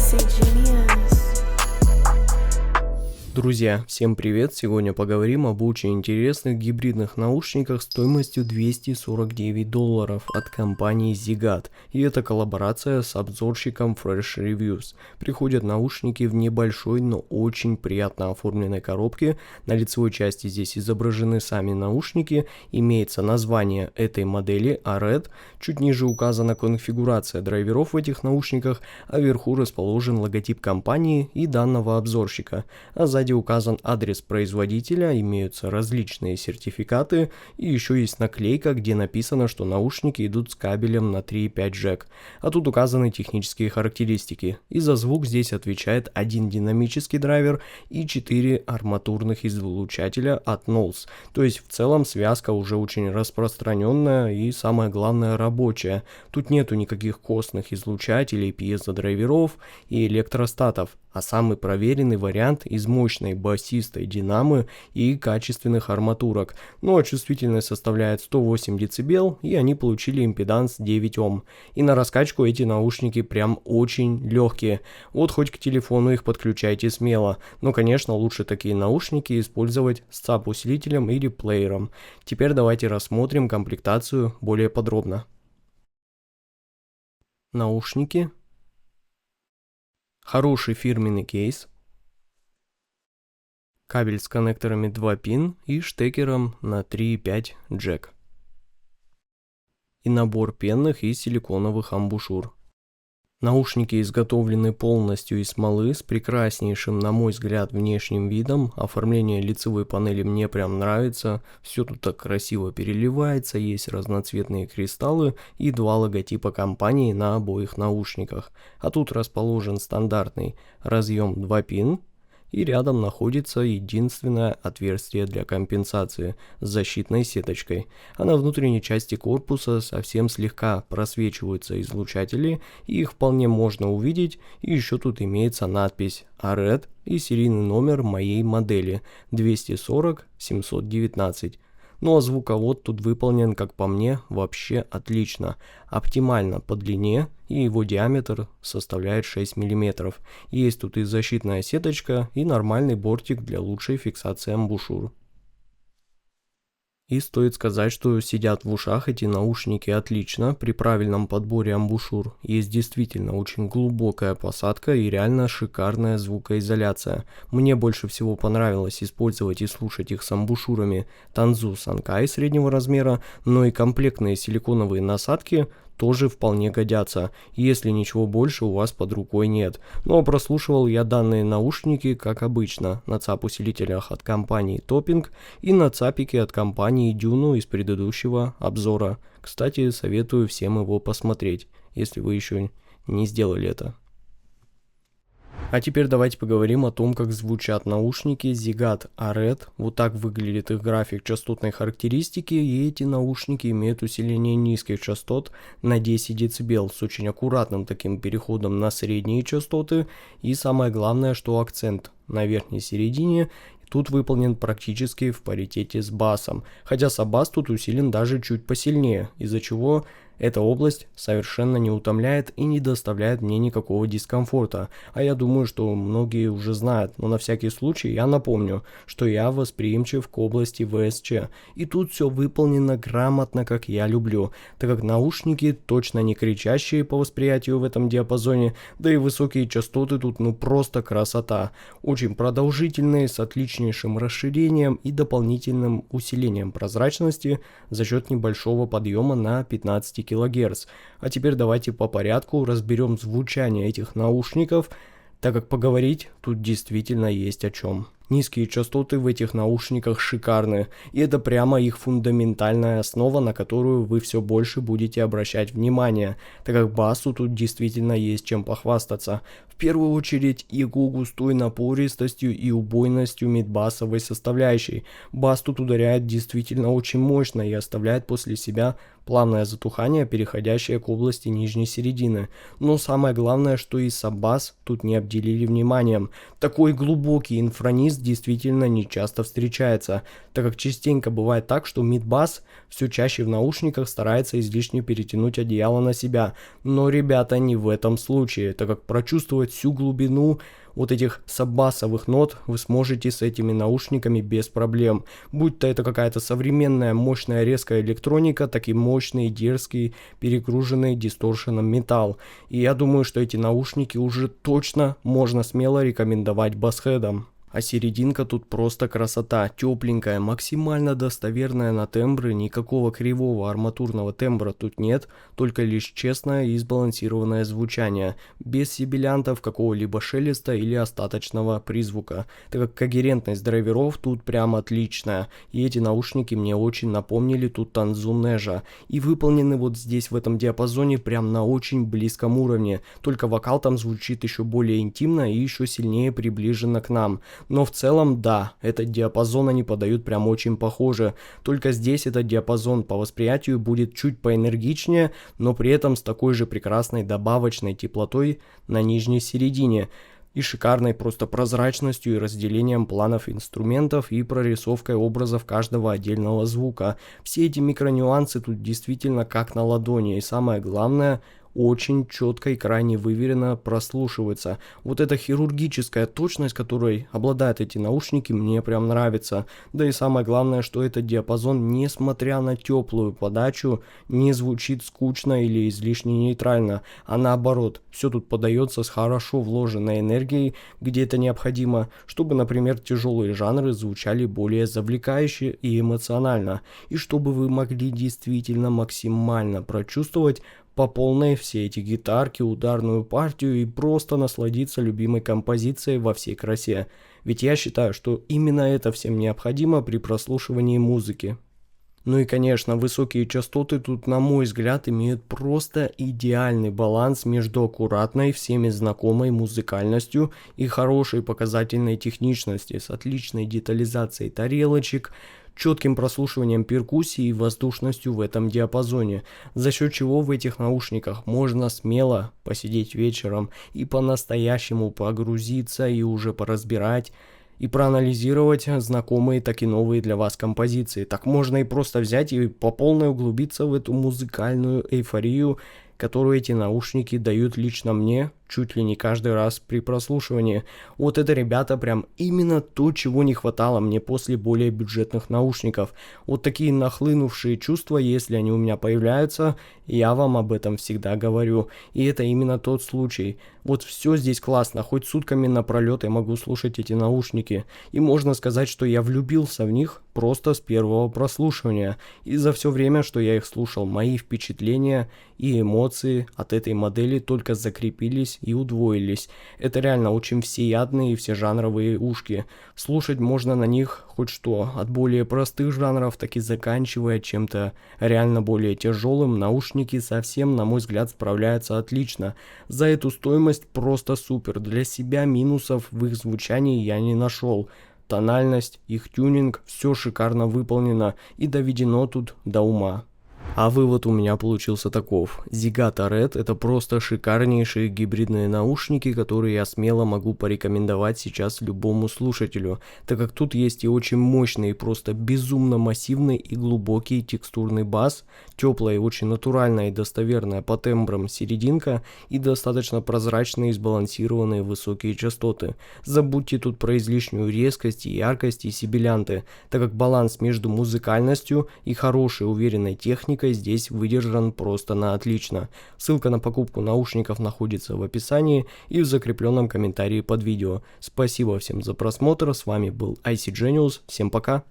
Say genius. Друзья, всем привет! Сегодня поговорим об очень интересных гибридных наушниках стоимостью $249 от компании Zigat. И это коллаборация с обзорщиком Fresh Reviews. Приходят наушники в небольшой, но очень приятно оформленной коробке. На лицевой части здесь изображены сами наушники. Имеется название этой модели ARED. Чуть ниже указана конфигурация драйверов в этих наушниках, а вверху расположен логотип компании и данного обзорщика. А сзади указан адрес производителя, имеются различные сертификаты и еще есть наклейка, где написано, что наушники идут с кабелем на 3.5 джек. А тут указаны технические характеристики. И за звук здесь отвечает один динамический драйвер и 4 арматурных излучателя от Knowles. То есть в целом связка уже очень распространенная и самое главное рабочая. Тут нету никаких костных излучателей, пьезодрайверов и электростатов, а самый проверенный вариант из мощной басистой динамы и качественных арматурок. Ну а чувствительность составляет 108 дБ, и они получили импеданс 9 Ом. И на раскачку эти наушники прям очень легкие. Вот хоть к телефону их подключайте смело. Но конечно лучше такие наушники использовать с ЦАП-усилителем или плеером. Теперь давайте рассмотрим комплектацию более подробно. Наушники. Хороший фирменный кейс. Кабель с коннекторами 2 пин и штекером на 3.5 джек. И набор пенных и силиконовых амбушюр. Наушники изготовлены полностью из смолы с прекраснейшим, на мой взгляд, внешним видом. Оформление лицевой панели мне прям нравится. Все тут так красиво переливается, есть разноцветные кристаллы и два логотипа компании на обоих наушниках. А тут расположен стандартный разъем 2 пин. И рядом находится единственное отверстие для компенсации с защитной сеточкой. А на внутренней части корпуса совсем слегка просвечиваются излучатели, и их вполне можно увидеть. И еще тут имеется надпись ARED и серийный номер моей модели 240-719. Ну а звуковод тут выполнен, как по мне, вообще отлично. Оптимально по длине, и его диаметр составляет 6 мм. Есть тут и защитная сеточка, и нормальный бортик для лучшей фиксации амбушюр. И стоит сказать, что сидят в ушах эти наушники отлично, при правильном подборе амбушюр. Есть действительно очень глубокая посадка и реально шикарная звукоизоляция. Мне больше всего понравилось использовать и слушать их с амбушюрами Tanzu Sankai среднего размера, но и комплектные силиконовые насадки тоже вполне годятся, если ничего больше у вас под рукой нет. Но прослушивал я данные наушники, как обычно, на ЦАП-усилителях от компании Topping и на ЦАПике от компании Dyno из предыдущего обзора. Кстати, советую всем его посмотреть, если вы еще не сделали это. А теперь давайте поговорим о том, как звучат наушники Zigat ARED. Вот так выглядит их график частотной характеристики, и эти наушники имеют усиление низких частот на 10 дБ с очень аккуратным таким переходом на средние частоты. И самое главное, что акцент на верхней середине тут выполнен практически в паритете с басом, хотя саббас тут усилен даже чуть посильнее, из-за чего эта область совершенно не утомляет и не доставляет мне никакого дискомфорта. А я думаю, что многие уже знают, но на всякий случай я напомню, что я восприимчив к области ВСЧ. И тут все выполнено грамотно, как я люблю, так как наушники точно не кричащие по восприятию в этом диапазоне, да и высокие частоты тут ну просто красота. Очень продолжительные, с отличнейшим расширением и дополнительным усилением прозрачности за счет небольшого подъема на 15 кГц. А теперь давайте по порядку разберем звучание этих наушников, так как поговорить тут действительно есть о чем. Низкие частоты в этих наушниках шикарны, и это прямо их фундаментальная основа, на которую вы все больше будете обращать внимание, так как басу тут действительно есть чем похвастаться. В первую очередь его густой напористостью и убойностью мидбасовой составляющей. Бас тут ударяет действительно очень мощно и оставляет после себя плавное затухание, переходящее к области нижней середины. Но самое главное, что и саббас тут не обделили вниманием. Такой глубокий инфраниз баланс действительно не часто встречается, так как частенько бывает так, что мид-бас все чаще в наушниках старается излишне перетянуть одеяло на себя. Но, ребята, не в этом случае, так как прочувствовать всю глубину вот этих саббасовых нот вы сможете с этими наушниками без проблем. Будь то это какая-то современная мощная резкая электроника, так и мощный, дерзкий, перегруженный дисторшеном металл. И я думаю, что эти наушники уже точно можно смело рекомендовать басхедам. А серединка тут просто красота, тепленькая, максимально достоверная на тембры, никакого кривого арматурного тембра тут нет, только лишь честное и сбалансированное звучание, без сибилянтов, какого-либо шелеста или остаточного призвука, так как когерентность драйверов тут прям отличная, и эти наушники мне очень напомнили тут Tanzu Neja, и выполнены вот здесь в этом диапазоне прям на очень близком уровне, только вокал там звучит еще более интимно и еще сильнее приближенно к нам. Но в целом, да, этот диапазон они подают прям очень похоже, только здесь этот диапазон по восприятию будет чуть поэнергичнее, но при этом с такой же прекрасной добавочной теплотой на нижней середине и шикарной просто прозрачностью и разделением планов инструментов и прорисовкой образов каждого отдельного звука. Все эти микронюансы тут действительно как на ладони, и самое главное – очень четко и крайне выверенно прослушивается. Вот эта хирургическая точность, которой обладают эти наушники, мне прям нравится. Да и самое главное, что этот диапазон, несмотря на теплую подачу, не звучит скучно или излишне нейтрально, а наоборот, все тут подается с хорошо вложенной энергией, где это необходимо, чтобы, например, тяжелые жанры звучали более завлекающе и эмоционально, и чтобы вы могли действительно максимально прочувствовать по полной все эти гитарки, ударную партию и просто насладиться любимой композицией во всей красе. Ведь я считаю, что именно это всем необходимо при прослушивании музыки. Ну и, конечно, высокие частоты тут, на мой взгляд, имеют просто идеальный баланс между аккуратной, всеми знакомой музыкальностью и хорошей показательной техничностью с отличной детализацией тарелочек, четким прослушиванием перкуссии и воздушностью в этом диапазоне, за счет чего в этих наушниках можно смело посидеть вечером и по-настоящему погрузиться и уже поразбирать и проанализировать знакомые, так и новые для вас композиции. Так можно и просто взять и по полной углубиться в эту музыкальную эйфорию, которую эти наушники дают лично мне чуть ли не каждый раз при прослушивании. Вот это, ребята, прям именно то, чего не хватало мне после более бюджетных наушников. Вот такие нахлынувшие чувства, если они у меня появляются, я вам об этом всегда говорю. И это именно тот случай. Вот все здесь классно, хоть сутками напролет я могу слушать эти наушники. И можно сказать, что я влюбился в них просто с первого прослушивания. И за все время, что я их слушал, мои впечатления и эмоции от этой модели только закрепились и удвоились. Это реально очень всеядные и всежанровые ушки. Слушать можно на них хоть что, от более простых жанров, так и заканчивая чем-то реально более тяжелым. Наушники совсем, на мой взгляд, справляются отлично. За эту стоимость просто супер. Для себя минусов в их звучании я не нашел. Тональность, их тюнинг, все шикарно выполнено и доведено тут до ума. А вывод у меня получился таков. Zigata Red — это просто шикарнейшие гибридные наушники, которые я смело могу порекомендовать сейчас любому слушателю, так как тут есть и очень мощный, и просто безумно массивный и глубокий текстурный бас, теплая и очень натуральная и достоверная по тембрам серединка и достаточно прозрачные и сбалансированные высокие частоты. Забудьте тут про излишнюю резкость и яркость и сибилянты, так как баланс между музыкальностью и хорошей уверенной техникой здесь выдержан просто на отлично. Ссылка на покупку наушников находится в описании и в закрепленном комментарии под видео. Спасибо всем за просмотр, с вами был IC Genius, всем пока!